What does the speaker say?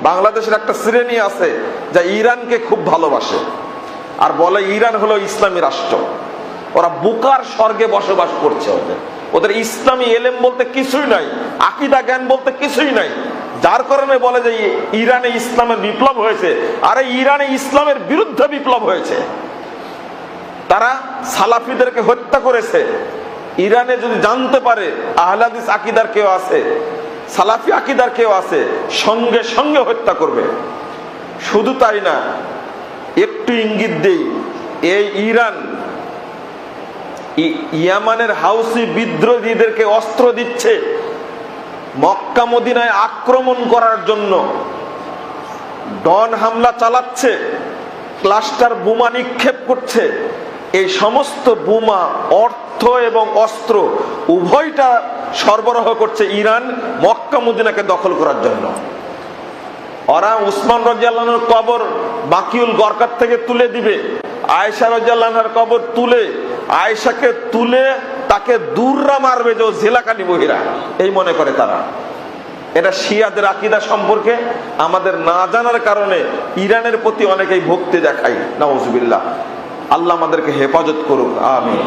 বাংলাদেশের একটা শ্রেণী আছে যা ইরানকে খুব ভালোবাসে আর বলে ইরান হলো ইসলামী রাষ্ট্র। ওরা বুকার স্বর্গে বসবাস করছে। ওদের ইসলামী এলেম বলতে কিছুই নাই, আকীদা জ্ঞান বলতে কিছুই নাই, যার কারণে বলে যে ইরানে ইসলামের বিপ্লব হয়েছে। আরে ইরানে ইসলামের বিরুদ্ধে বিপ্লব হয়েছে। তারা সালাফিদেরকে হত্যা করেছে। ইরানে যদি জানতে পারে আহলে হাদিস আকীদার কেউ আছে, সালাফি আকীদার কেউ আছে, সঙ্গে সঙ্গে হত্যা করবে। শুধু তাই না, একটু ইঙ্গিত দেই, এই ইরান ইয়ামানের হাউসি বিদ্রোহীদেরকে অস্ত্র দিচ্ছে মক্কা মদিনায় আক্রমণ করার জন্য। ডন হামলা চালাচ্ছে, ক্লাস্টার বোমা নিক্ষেপ করছে। এই সমস্ত বোমা, অর্থ এবং অস্ত্র উভয়টা সরবরাহ করছে ইরান মক্কা মদিনাকে দখল করার জন্য। ওরা উসমান রাদিয়াল্লাহু আনহুর কবর বাকিউল গরকাত থেকে তুলে দিবে, আয়েশা রাদিয়াল্লাহু আনহার কবর তুলে, আয়েশাকে তুলে তাকে দূররা মারবে যে জেলাকানি বহিরা, এই মনে করে তারা। এটা শিয়াদের আকীদা সম্পর্কে আমাদের না জানার কারণে ইরানের প্রতি অনেকেই ভক্তি দেখায়। নাউজুবিল্লাহ। আল্লাহ আমাদেরকে হেফাজত করুক, আমিন।